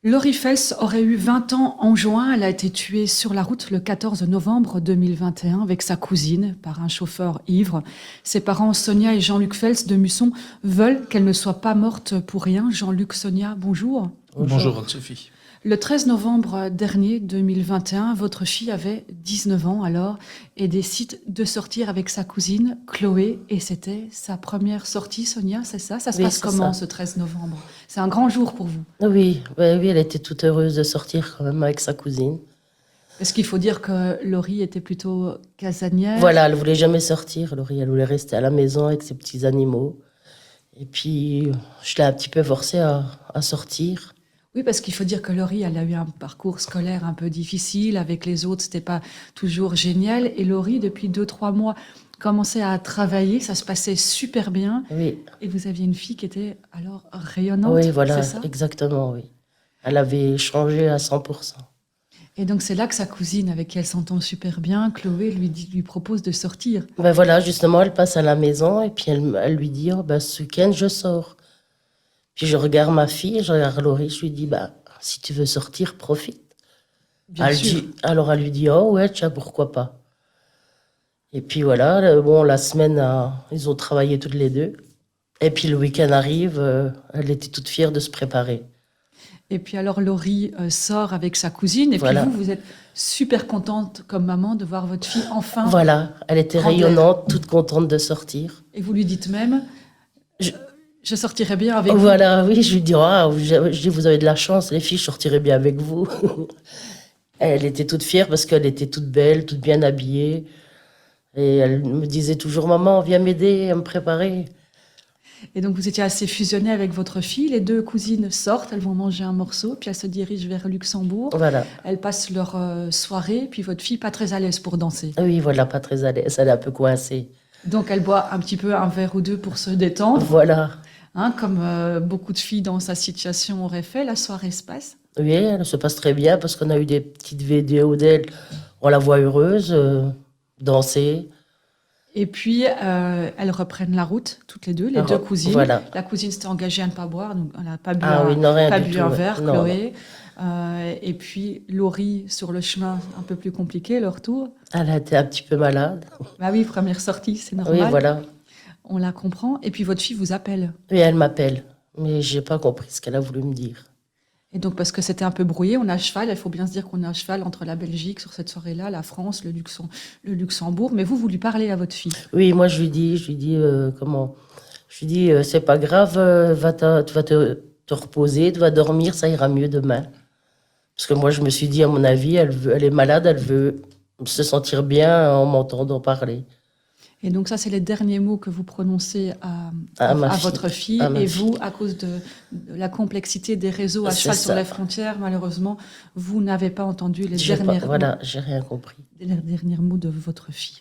Laurie Fels aurait eu 20 ans en juin. Elle a été tuée sur la route le 14 novembre 2021 avec sa cousine par un chauffeur ivre. Ses parents, Sonia et Jean-Luc Fels de Musson, veulent qu'elle ne soit pas morte pour rien. Jean-Luc, Sonia, bonjour. Bonjour Anne-Sophie. Le 13 novembre dernier, 2021, votre fille avait 19 ans alors et décide de sortir avec sa cousine Chloé. Et c'était sa première sortie, Sonia, c'est ça? Ça se Oui, passe c'est comment ça. ce 13 novembre? C'est un grand jour pour vous. Oui, oui, elle était toute heureuse de sortir quand même avec sa cousine. Est-ce qu'il faut dire que Laurie était plutôt casanière? Voilà, elle voulait jamais sortir, Laurie, elle voulait rester à la maison avec ses petits animaux. Et puis, je l'ai un petit peu forcée à sortir. Oui, parce qu'il faut dire que Laurie, elle a eu un parcours scolaire un peu difficile. Avec les autres, c'était pas toujours génial. Et Laurie, depuis 2, 3 mois, commençait à travailler. Ça se passait super bien. Oui, Et vous aviez une fille qui était alors rayonnante, oui, voilà, c'est ça? exactement, oui. Elle avait changé à 100%. Et donc c'est là que sa cousine, avec qui elle s'entend super bien, Chloé, lui propose de sortir. Ben voilà, justement, elle passe à la maison et puis elle lui dit, oh, ben, ce week-end, je sors. Puis je regarde ma fille, je regarde Laurie, je lui dis, bah, si tu veux sortir, profite. Bien sûr. Alors elle lui dit, oh ouais, tiens, pourquoi pas. Et puis voilà, bon, la semaine, ils ont travaillé toutes les deux. Et puis le week-end arrive, elle était toute fière de se préparer. Et puis alors Laurie sort avec sa cousine. Et Voilà. puis vous êtes super contente comme maman de voir votre fille enfin. Voilà, elle était prendre l'air. rayonnante, toute contente de sortir. Et vous lui dites même, Je- je sortirai bien avec vous. Voilà, oui, je lui dis, ah, je dis, vous avez de la chance, les filles, je sortirai bien avec vous. Elle était toute fière parce qu'elle était toute belle, toute bien habillée. Et elle me disait toujours, maman, viens m'aider à me préparer. Et donc vous étiez assez fusionnés avec votre fille. Les deux cousines sortent, elles vont manger un morceau, puis elles se dirigent vers Luxembourg. Voilà. Elles passent leur soirée, puis votre fille pas très à l'aise pour danser. Oui, voilà, pas très à l'aise, elle est un peu coincée. Donc elle boit un petit peu un verre ou deux pour se détendre. Voilà. Hein, comme beaucoup de filles dans sa situation auraient fait. La soirée se passe. Oui, elle se passe très bien parce qu'on a eu des petites vidéos d'elle. On la voit heureuse, danser. Et puis elles reprennent la route, toutes les deux, les deux cousines. Voilà. La cousine s'était engagée à ne pas boire, donc elle n'a pas bu, Ah oui, non, rien pas du bu tout, un ouais. verre, Non, Chloé. Et puis Laurie, sur le chemin, un peu plus compliqué, le retour. Elle a été un petit peu malade. Bah oui, première sortie, c'est normal. Oui, voilà. On la comprend. Et puis votre fille vous appelle. Oui, elle m'appelle. Mais j'ai pas compris ce qu'elle a voulu me dire. Et donc parce que c'était un peu brouillé, on est à cheval. Il faut bien se dire qu'on est à cheval entre la Belgique sur cette soirée-là, la France, le Luxembourg. Mais vous lui parlez à votre fille. Oui, moi je lui dis, comment? Je lui dis, c'est pas grave, tu vas te reposer, tu vas dormir, ça ira mieux demain. Parce que moi je me suis dit, à mon avis, elle est malade, elle veut se sentir bien en m'entendant parler. Et donc ça, c'est les derniers mots que vous prononcez À ma à fille. votre fille. À ma Et fille. vous, à cause de la complexité des réseaux à C'est cheval sur ça. les frontières, malheureusement, vous n'avez pas entendu les J'ai pas- derniers Voilà, j'ai rien compris. mots de votre fille.